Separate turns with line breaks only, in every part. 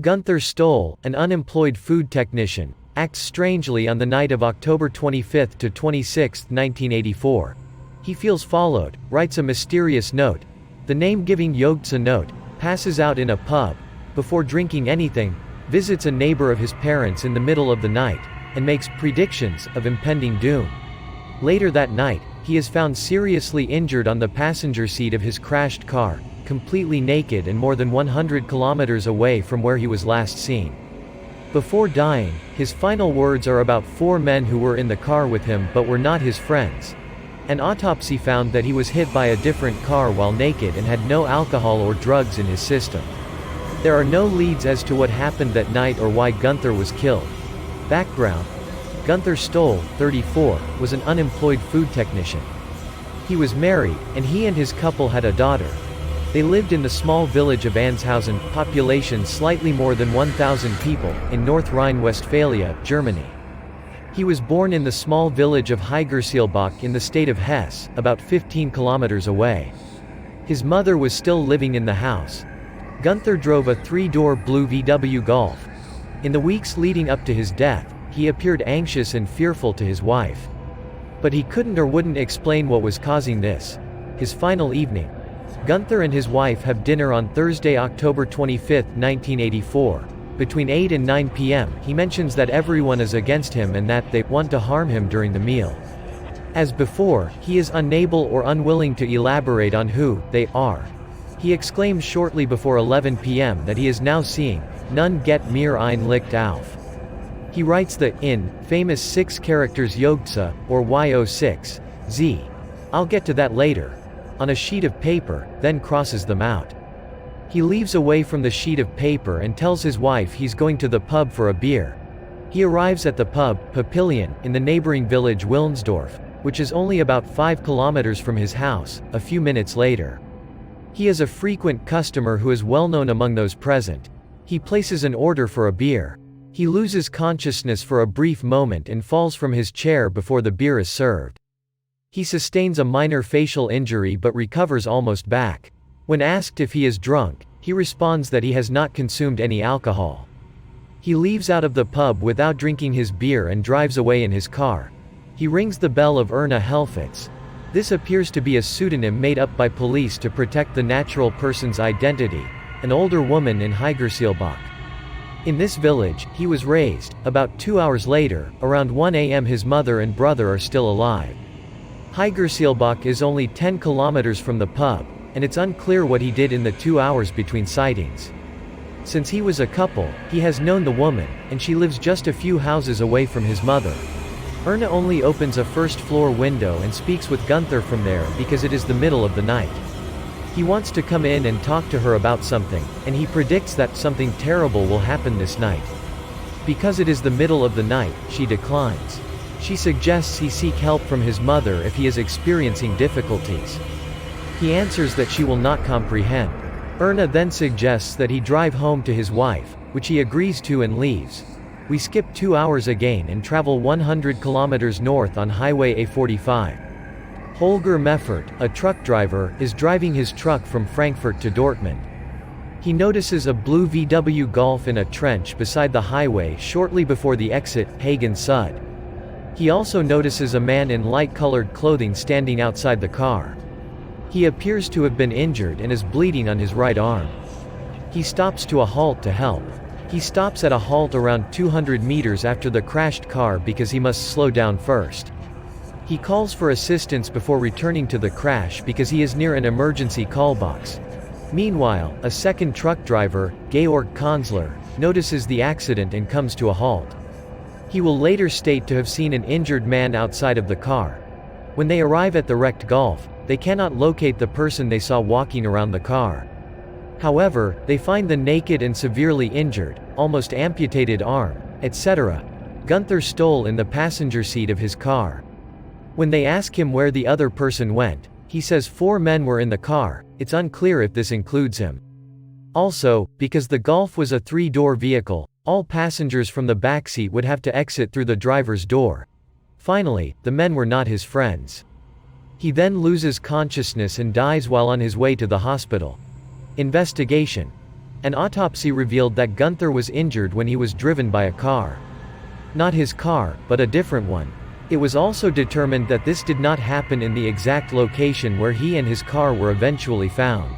Gunther Stoll, an unemployed food technician, acts strangely on the night of October 25 to 26, 1984. He feels followed, writes a mysterious note. The name-giving YOG'TZE note, passes out in a pub, before drinking anything, visits a neighbor of his parents in the middle of the night, and makes predictions of impending doom. Later that night, he is found seriously injured on the passenger seat of his crashed car, completely naked and more than 100 kilometers away from where he was last seen. Before dying, his final words are about 4 men who were in the car with him but were not his friends. An autopsy found that he was hit by a different car while naked and had no alcohol or drugs in his system. There are no leads as to what happened that night or why Gunther was killed. Background: Gunther Stoll, 34, was an unemployed food technician. He was married, and he and his couple had a daughter. They lived in the small village of Anshausen, population slightly more than 1,000 people, in North Rhine-Westphalia, Germany. He was born in the small village of Hinterkaifeck in the state of Hesse, about 15 kilometers away. His mother was still living in the house. Gunther drove a 3-door blue VW Golf. In the weeks leading up to his death, he appeared anxious and fearful to his wife. But he couldn't or wouldn't explain what was causing this. His final evening. Gunther and his wife have dinner on Thursday, October 25, 1984. Between 8 and 9 p.m., he mentions that everyone is against him and that they want to harm him during the meal. As before, he is unable or unwilling to elaborate on who they are. He exclaims shortly before 11 p.m. that he is now seeing, "Nun get mir ein Licht auf." He writes the famous 6 characters YOG'TZE, or YOG'TZE. I'll get to that later. On a sheet of paper, then crosses them out. He leaves away from the sheet of paper and tells his wife he's going to the pub for a beer. He arrives at the pub, Papillion, in the neighboring village Wilnsdorf, which is only about 5 kilometers from his house, a few minutes later. He is a frequent customer who is well known among those present. He places an order for a beer. He loses consciousness for a brief moment and falls from his chair before the beer is served. He sustains a minor facial injury but recovers almost back. When asked if he is drunk, he responds that he has not consumed any alcohol. He leaves out of the pub without drinking his beer and drives away in his car. He rings the bell of Erna Helfitz. This appears to be a pseudonym made up by police to protect the natural person's identity, an older woman in Hinterkaifeck. In this village, he was raised. About 2 hours later, around 1 a.m. his mother and brother are still alive. Hinterkaifeck is only 10 kilometers from the pub, and it's unclear what he did in the 2 hours between sightings. Since he was a couple, he has known the woman, and she lives just a few houses away from his mother. Erna only opens a first-floor window and speaks with Gunther from there because it is the middle of the night. He wants to come in and talk to her about something, and he predicts that something terrible will happen this night. Because it is the middle of the night, she declines. She suggests he seek help from his mother if he is experiencing difficulties. He answers that she will not comprehend. Erna then suggests that he drive home to his wife, which he agrees to and leaves. We skip 2 hours again and travel 100 kilometers north on Highway A45. Holger Meffert, a truck driver, is driving his truck from Frankfurt to Dortmund. He notices a blue VW Golf in a trench beside the highway shortly before the exit, Hagen Sud. He also notices a man in light-colored clothing standing outside the car. He appears to have been injured and is bleeding on his right arm. He stops to a halt to help. He stops at a halt around 200 meters after the crashed car because he must slow down first. He calls for assistance before returning to the crash because he is near an emergency call box. Meanwhile, a second truck driver, Georg Kanzler, notices the accident and comes to a halt. He will later state to have seen an injured man outside of the car. When they arrive at the wrecked Golf, they cannot locate the person they saw walking around the car. However, they find the naked and severely injured, almost amputated arm, etc. Gunther Stoll in the passenger seat of his car. When they ask him where the other person went, he says 4 men were in the car. It's unclear if this includes him. Also, because the Golf was a 3-door vehicle, all passengers from the back seat would have to exit through the driver's door. Finally, the men were not his friends. He then loses consciousness and dies while on his way to the hospital. Investigation. An autopsy revealed that Gunther was injured when he was driven by a car. Not his car, but a different one. It was also determined that this did not happen in the exact location where he and his car were eventually found.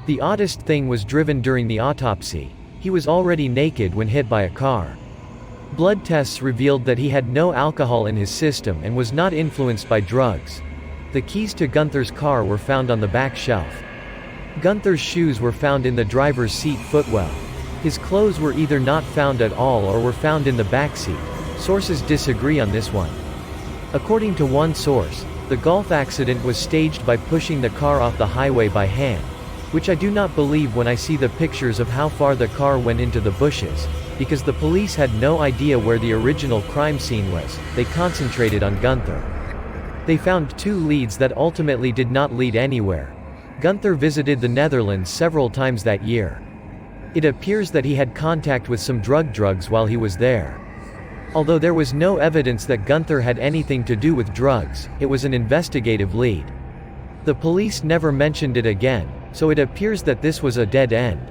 The oddest thing was driven during the autopsy. He was already naked when hit by a car. Blood tests revealed that he had no alcohol in his system and was not influenced by drugs. The keys to Gunther's car were found on the back shelf. Gunther's shoes were found in the driver's seat footwell. His clothes were either not found at all or were found in the back seat. Sources disagree on this one. According to one source, the Gulf accident was staged by pushing the car off the highway by hand, which I do not believe when I see the pictures of how far the car went into the bushes, because the police had no idea where the original crime scene was. They concentrated on Gunther. They found 2 leads that ultimately did not lead anywhere. Gunther visited the Netherlands several times that year. It appears that he had contact with some drugs while he was there. Although there was no evidence that Gunther had anything to do with drugs, it was an investigative lead. The police never mentioned it again, so it appears that this was a dead end.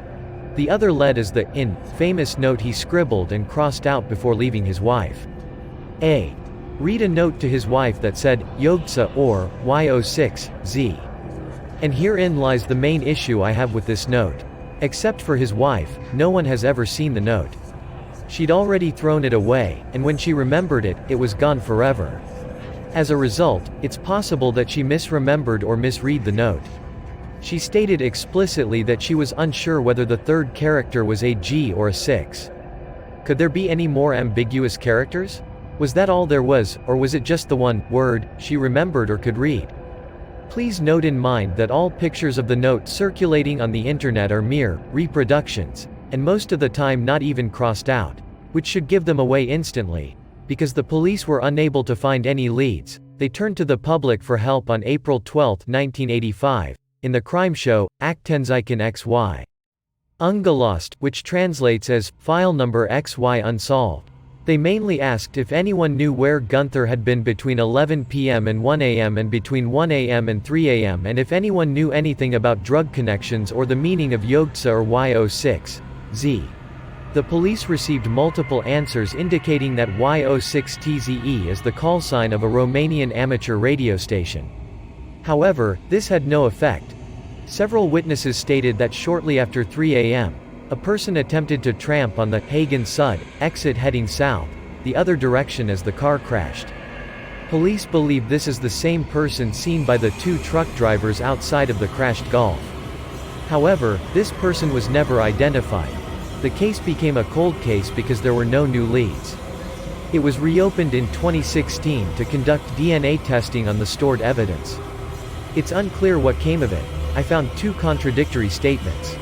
The other lead is the famous note he scribbled and crossed out before leaving his wife. A. Read a note to his wife that said, YOG'TZE or YOG'TZE. And herein lies the main issue I have with this note. Except for his wife, no one has ever seen the note. She'd already thrown it away, and when she remembered it, it was gone forever. As a result, it's possible that she misremembered or misread the note. She stated explicitly that she was unsure whether the third character was a G or a 6. Could there be any more ambiguous characters? Was that all there was, or was it just the one word she remembered or could read? Please note in mind that all pictures of the note circulating on the internet are mere reproductions, and most of the time not even crossed out, which should give them away instantly. Because the police were unable to find any leads, they turned to the public for help on April 12, 1985, in the crime show, YOG'TZE XY. Ungelost, which translates as, File Number XY Unsolved. They mainly asked if anyone knew where Gunther had been between 11 p.m. and 1 a.m. and between 1 a.m. and 3 a.m. and if anyone knew anything about drug connections or the meaning of YOG'TZE or YOG'TZE. The police received multiple answers indicating that YOG'TZE is the call sign of a Romanian amateur radio station. However, this had no effect. Several witnesses stated that shortly after 3 a.m., a person attempted to tramp on the Hagen-Sud exit heading south, the other direction as the car crashed. Police believe this is the same person seen by the 2 truck drivers outside of the crashed Golf. However, this person was never identified. The case became a cold case because there were no new leads. It was reopened in 2016 to conduct DNA testing on the stored evidence. It's unclear what came of it. I found 2 contradictory statements.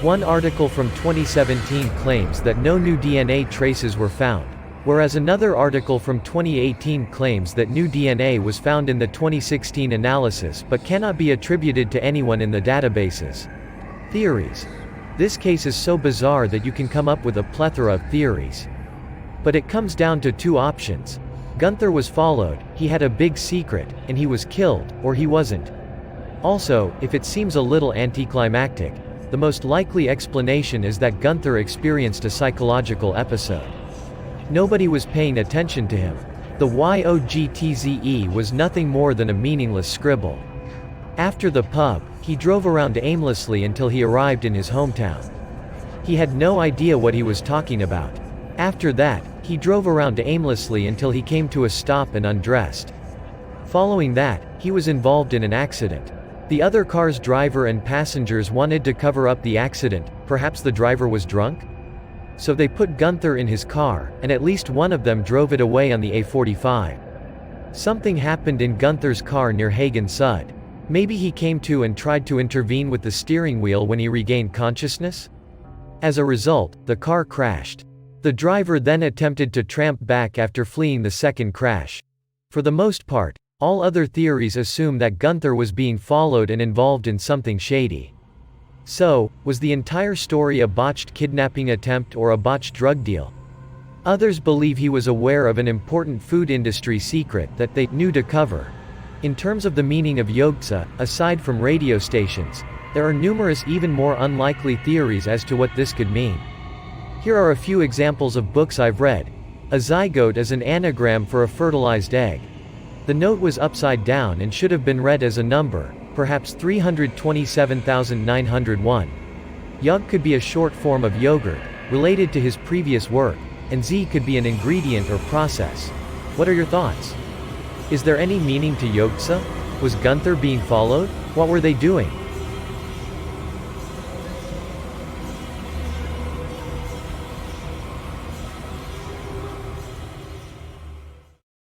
One article from 2017 claims that no new DNA traces were found, whereas another article from 2018 claims that new DNA was found in the 2016 analysis but cannot be attributed to anyone in the databases. Theories. This case is so bizarre that you can come up with a plethora of theories. But it comes down to 2 options. Gunther was followed, he had a big secret, and he was killed, or he wasn't. Also, if it seems a little anticlimactic, the most likely explanation is that Gunther experienced a psychological episode. Nobody was paying attention to him. The YOG'TZE was nothing more than a meaningless scribble. After the pub, he drove around aimlessly until he arrived in his hometown. He had no idea what he was talking about. After that, he drove around aimlessly until he came to a stop and undressed. Following that, he was involved in an accident. The other car's driver and passengers wanted to cover up the accident, perhaps the driver was drunk? So they put Gunther in his car, and at least one of them drove it away on the A45. Something happened in Gunther's car near Hagen-Sud. Maybe he came to and tried to intervene with the steering wheel when he regained consciousness? As a result, the car crashed. The driver then attempted to tramp back after fleeing the second crash. For the most part, all other theories assume that Gunther was being followed and involved in something shady. So, was the entire story a botched kidnapping attempt or a botched drug deal? Others believe he was aware of an important food industry secret that they knew to cover. In terms of the meaning of YOG'TZE, aside from radio stations, There are numerous even more unlikely theories as to what this could mean. Here are a few examples of books I've read. A zygote is an anagram for a fertilized egg. The note was upside down and should have been read as a number, perhaps 327,901. Yog could be a short form of yogurt, related to his previous work, and Z could be an ingredient or process. What are your thoughts? Is there any meaning to YOG'TZE? Was Gunther being followed? What were they doing?